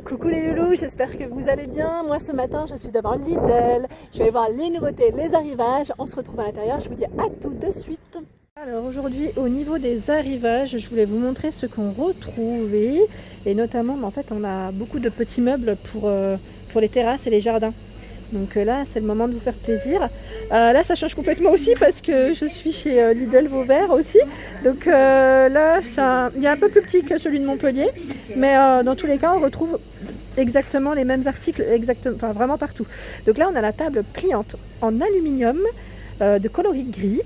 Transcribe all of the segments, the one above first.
Coucou les loulous, j'espère que vous allez bien. Moi ce matin je suis devant Lidl, je vais voir les nouveautés, les arrivages. On se retrouve à l'intérieur, je vous dis à tout de suite. Alors aujourd'hui au niveau des arrivages, je voulais vous montrer ce qu'on retrouvait. Et notamment en fait on a beaucoup de petits meubles pour les terrasses et les jardins. Donc là c'est le moment de vous faire plaisir. Là ça change complètement aussi parce que je suis chez Lidl Vauvert aussi. Donc là il est un peu plus petit que celui de Montpellier. Mais dans tous les cas on retrouve exactement les mêmes articles, enfin vraiment partout. Donc là on a la table pliante en aluminium de coloris gris.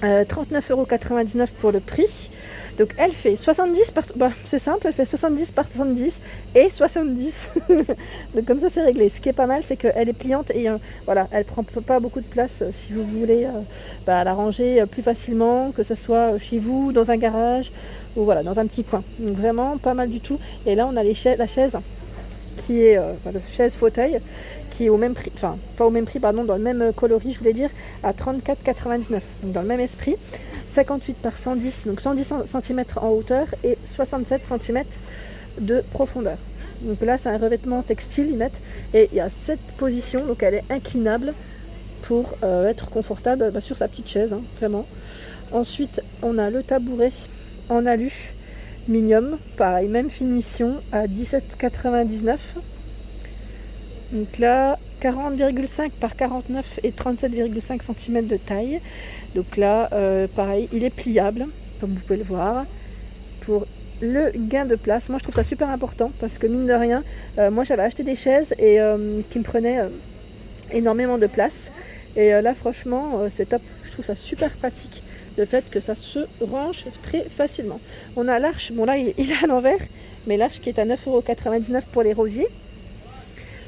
39,99 € pour le prix. Donc elle fait 70 par... c'est simple, elle fait 70 par 70 et 70. Donc comme ça c'est réglé. Ce qui est pas mal c'est qu'elle est pliante et voilà, elle prend pas beaucoup de place si vous voulez la ranger plus facilement, que ce soit chez vous, dans un garage ou voilà, dans un petit coin. Donc vraiment pas mal du tout. Et là on a la chaise qui est le chaise fauteuil qui est au même prix, enfin pas au même prix pardon, dans le même coloris je voulais dire, à 34,99 €, donc dans le même esprit, 58 par 110, donc 110 cm en hauteur et 67 cm de profondeur. Donc là c'est un revêtement textile ils mettent, et il y a cette position, donc elle est inclinable pour être confortable sur sa petite chaise, vraiment. Ensuite on a le tabouret en aluminium, pareil, même finition, à 17,99 €. Donc là 40,5 par 49 et 37,5 cm de taille. Donc là pareil, il est pliable comme vous pouvez le voir pour le gain de place. Moi je trouve ça super important parce que mine de rien, moi j'avais acheté des chaises et qui me prenaient énormément de place. Et là franchement c'est top, je trouve ça super pratique, le fait que ça se range très facilement. On a l'arche, bon là il est à l'envers, mais l'arche qui est à 9,99 € pour les rosiers.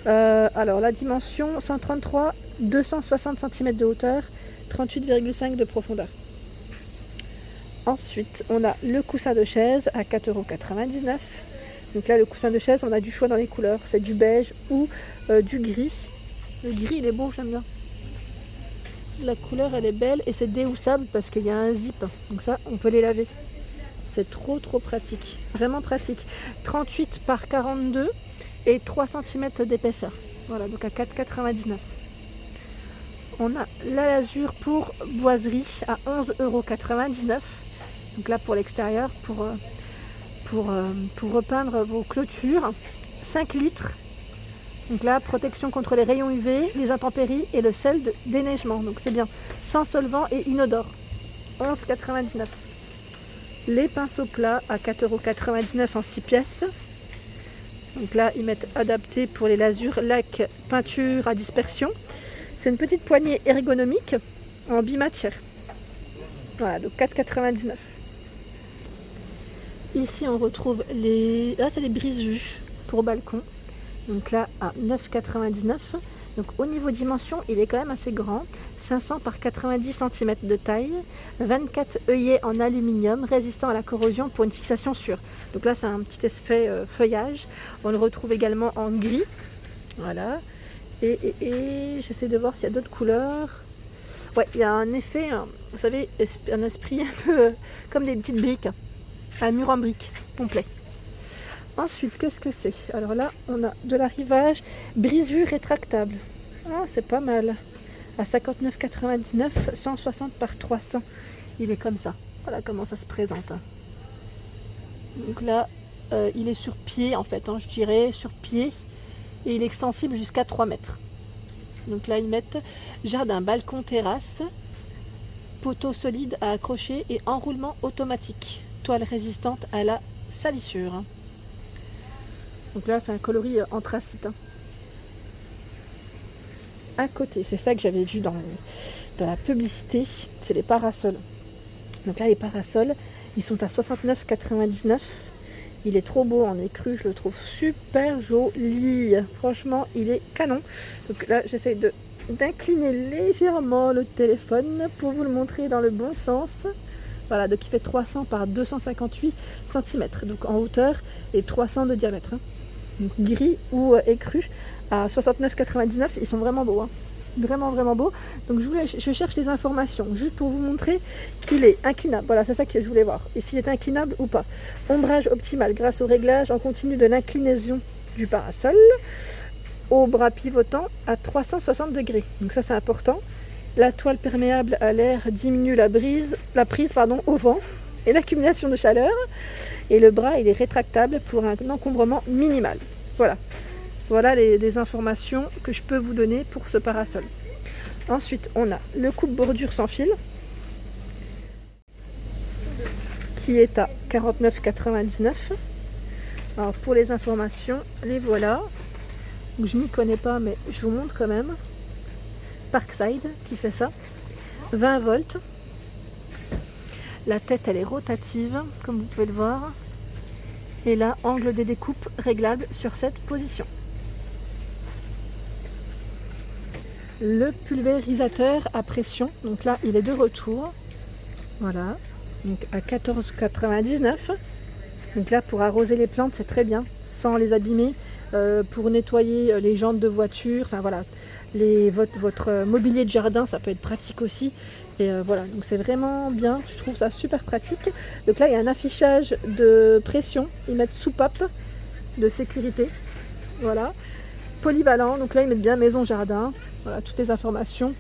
Alors la dimension 133, 260 cm de hauteur, 38,5 de profondeur. Ensuite on a le coussin de chaise à 4,99 €. Donc là le coussin de chaise, on a du choix dans les couleurs, c'est du beige ou du gris. Le gris il est beau, j'aime bien. La couleur elle est belle et c'est déhoussable parce qu'il y a un zip, donc ça on peut les laver. C'est trop pratique, vraiment pratique. 38 par 42 et 3 cm d'épaisseur. Voilà, donc à 4,99 €. On a la lasure pour boiserie à 11,99 €. Donc là pour l'extérieur, pour repeindre vos clôtures. 5 litres. Donc là, protection contre les rayons UV, les intempéries et le sel de déneigement. Donc c'est bien. Sans solvant et inodore. 11,99 €. Les pinceaux plats à 4,99 € en 6 pièces. Donc là, ils mettent adapté pour les lasures, lac, peinture à dispersion. C'est une petite poignée ergonomique en bimatière. Voilà, donc 4,99 €. Ici, on retrouve là, c'est les brise-vues pour balcon. Donc là, à 9,99 €. Donc au niveau dimension, il est quand même assez grand. 500 par 90 cm de taille. 24 œillets en aluminium, résistant à la corrosion pour une fixation sûre. Donc là, c'est un petit effet feuillage. On le retrouve également en gris. Voilà. Et j'essaie de voir s'il y a d'autres couleurs. Ouais, il y a un effet, vous savez, un esprit un peu comme des petites briques. Un mur en briques complet. Ensuite, qu'est-ce que c'est? Alors là, on a de l'arrivage brise-vue rétractable. Ah, c'est pas mal. À 59,99 €, 160 par 300. Il est comme ça. Voilà comment ça se présente. Donc là, il est sur pied en fait, je dirais sur pied. Et il est extensible jusqu'à 3 mètres. Donc là, ils mettent jardin, balcon, terrasse, poteau solide à accrocher et enroulement automatique. Toile résistante à la salissure. Donc là, c'est un coloris anthracite. À côté, c'est ça que j'avais vu dans la publicité, c'est les parasols. Donc là, les parasols, ils sont à 69,99 €. Il est trop beau en écru, je le trouve super joli. Franchement, il est canon. Donc là, j'essaie d'incliner légèrement le téléphone pour vous le montrer dans le bon sens. Voilà, donc il fait 300 par 258 cm, donc en hauteur, et 300 de diamètre. Donc gris ou écru à 69,99 €. Ils sont vraiment beaux, vraiment beau. Donc je cherche les informations juste pour vous montrer qu'il est inclinable. Voilà, c'est ça que je voulais voir, et s'il est inclinable ou pas. Ombrage optimal grâce au réglage en continu de l'inclinaison du parasol au bras pivotant à 360 degrés. Donc ça c'est important. La toile perméable à l'air diminue la prise au vent et l'accumulation de chaleur. Et le bras il est rétractable pour un encombrement minimal. Voilà les informations que je peux vous donner pour ce parasol. Ensuite, on a le coupe-bordure sans fil qui est à 49,99 €. Alors pour les informations, les voilà. Donc, je m'y connais pas, mais je vous montre quand même. Parkside qui fait ça. 20 volts. La tête elle est rotative, comme vous pouvez le voir. Et là, angle de découpe réglable sur cette position. Le pulvérisateur à pression, donc là il est de retour. Voilà, donc à 14,99 €. Donc là pour arroser les plantes c'est très bien, sans les abîmer, pour nettoyer les jantes de voiture, enfin voilà, votre mobilier de jardin ça peut être pratique aussi. Et voilà, donc c'est vraiment bien, je trouve ça super pratique. Donc là il y a un affichage de pression, ils mettent soupape de sécurité, voilà. Polyvalent, donc là ils mettent bien maison jardin, voilà toutes les informations.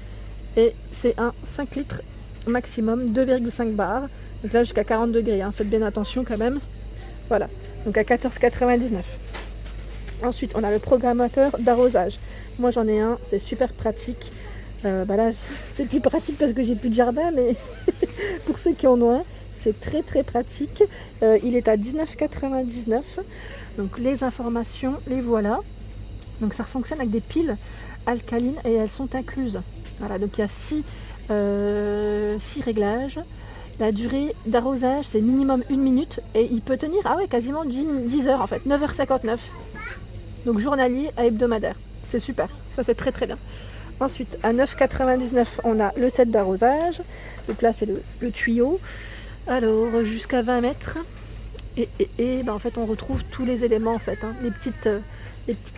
Et c'est un 5 litres maximum, 2,5 bars, donc là jusqu'à 40 degrés, hein. Faites bien attention quand même. Voilà, donc à 14,99 €. Ensuite on a le programmateur d'arrosage. Moi j'en ai un, c'est super pratique. Là c'est plus pratique parce que j'ai plus de jardin, mais pour ceux qui en ont un, c'est très très pratique. Il est à 19,99 €. Donc les informations, les voilà. Donc ça fonctionne avec des piles alcalines et elles sont incluses. Voilà, donc il y a 6 réglages. La durée d'arrosage c'est minimum 1 minute et il peut tenir quasiment 10 heures en fait, 9h59. Donc journalier à hebdomadaire. C'est super, ça c'est très très bien. Ensuite à 9,99 € on a le set d'arrosage. Donc là c'est le tuyau. Alors jusqu'à 20 mètres. Et en fait on retrouve tous les éléments en fait, hein, les petites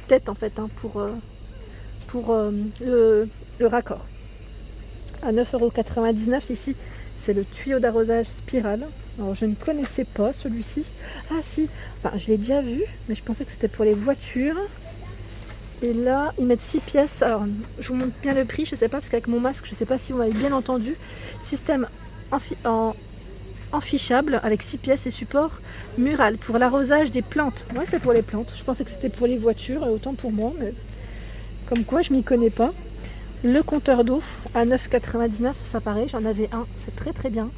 têtes en fait, hein, pour le raccord. À 9,99 € ici, c'est le tuyau d'arrosage spirale. Alors je ne connaissais pas celui-ci. Ah si, enfin, je l'ai déjà vu, mais je pensais que c'était pour les voitures. Et là, ils mettent 6 pièces. Alors je vous montre bien le prix, je sais pas, parce qu'avec mon masque, je sais pas si vous m'avez bien entendu. Système enfichable avec 6 pièces et support mural pour l'arrosage des plantes. Ouais, c'est pour les plantes. Je pensais que c'était pour les voitures, autant pour moi, mais comme quoi je m'y connais pas. Le compteur d'eau à 9,99 €, ça pareil, j'en avais un, c'est très très bien.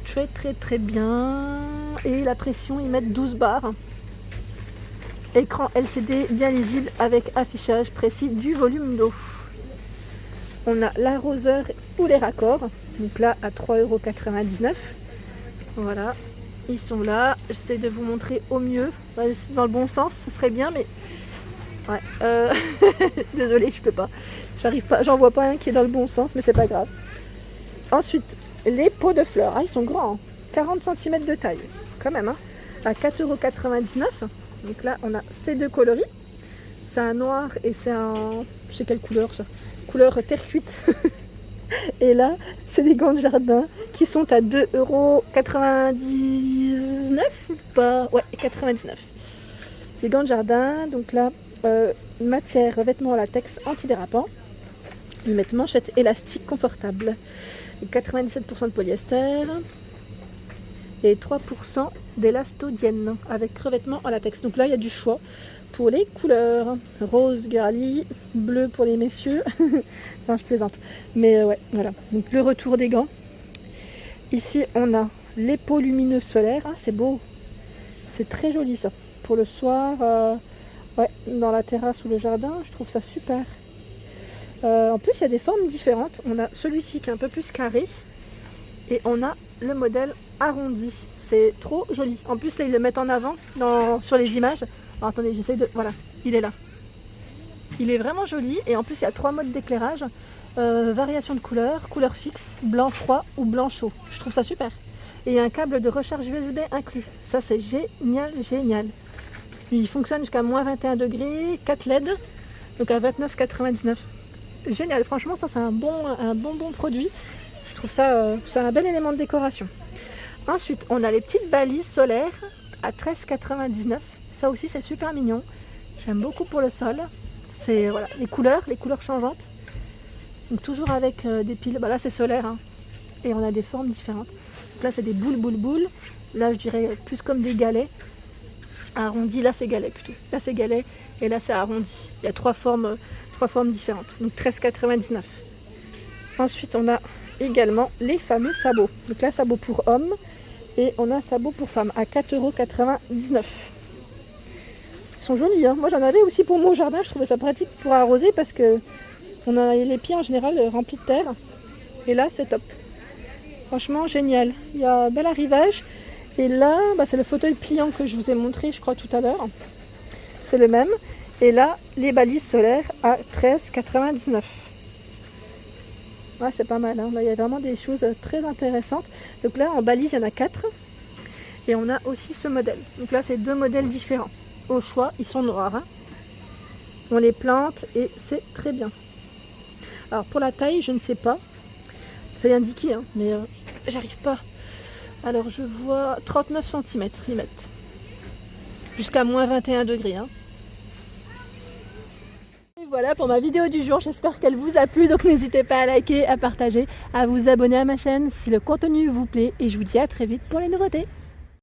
Très très très bien. Et la pression, ils mettent 12 bars. Écran LCD bien lisible avec affichage précis du volume d'eau. On a l'arroseur ou les raccords. Donc là à 3,99 €. Voilà, ils sont là. J'essaie de vous montrer au mieux. Dans le bon sens, ce serait bien, mais ouais. Désolée, je peux pas. J'arrive pas. J'en vois pas un qui est dans le bon sens, mais c'est pas grave. Ensuite, les pots de fleurs. Ah, ils sont grands. Hein. 40 cm de taille, quand même. Hein. À 4,99 €. Donc là, on a ces deux coloris. C'est un noir et c'est un... Je sais quelle couleur ça. Couleur terre cuite. Et là, c'est des gants de jardin qui sont à 2,99 € ou pas? Ouais, 99. Les gants de jardin, donc là, matière, revêtement latex antidérapant. Ils mettent manchette élastique confortable. 97% de polyester et 3% d'élastodiène avec revêtement en latex. Donc là, il y a du choix pour les couleurs. Rose, girly, bleu pour les messieurs. Non, je plaisante. Mais ouais, voilà. Donc le retour des gants. Ici, on a les pots lumineux solaires. Ah, c'est beau. C'est très joli ça. Pour le soir, ouais, dans la terrasse ou le jardin, je trouve ça super. En plus, il y a des formes différentes. On a celui-ci qui est un peu plus carré. Et on a le modèle arrondi. C'est trop joli. En plus, là, ils le mettent en avant sur les images. Alors, attendez, j'essaie de... Voilà, il est là. Il est vraiment joli. Et en plus, il y a 3 modes d'éclairage. Variation de couleur, couleur fixe, blanc froid ou blanc chaud. Je trouve ça super. Et il y a un câble de recharge USB inclus. Ça, c'est génial, génial. Il fonctionne jusqu'à moins 21 degrés, 4 LED. Donc à 29,99 €. Génial, franchement, ça, c'est un bon produit. Je trouve ça, c'est un bel élément de décoration. Ensuite, on a les petites balises solaires à 13,99 €. Ça aussi c'est super mignon. J'aime beaucoup pour le sol. C'est voilà, les couleurs changeantes. Donc toujours avec des piles. Bah là c'est solaire hein. Et on a des formes différentes. Donc là c'est des boules. Là je dirais plus comme des galets. Arrondis, là c'est galet plutôt. Là c'est galet et là c'est arrondi. Il y a trois formes différentes. Donc 13,99. Ensuite on a également les fameux sabots. Donc là sabot pour hommes et on a un sabot pour femmes à 4,99 €. Ils sont jolis hein. Moi j'en avais aussi pour mon jardin, je trouvais ça pratique pour arroser parce que on a les pieds en général remplis de terre. Et là c'est top. Franchement génial. Il y a un bel arrivage. Et là bah, c'est le fauteuil pliant que je vous ai montré je crois tout à l'heure. C'est le même. Et là les balises solaires à 13,99 €. Ouais, c'est pas mal, hein. Là, il y a vraiment des choses très intéressantes. Donc là, en balise, il y en a 4. Et on a aussi ce modèle. Donc là, c'est 2 modèles différents. Au choix, ils sont noirs. Hein. On les plante et c'est très bien. Alors pour la taille, je ne sais pas. C'est indiqué, hein, mais j'arrive pas. Alors je vois 39 cm, ils mettent. Jusqu'à moins 21 degrés. Hein. Voilà pour ma vidéo du jour, j'espère qu'elle vous a plu, donc n'hésitez pas à liker, à partager, à vous abonner à ma chaîne si le contenu vous plaît et je vous dis à très vite pour les nouveautés.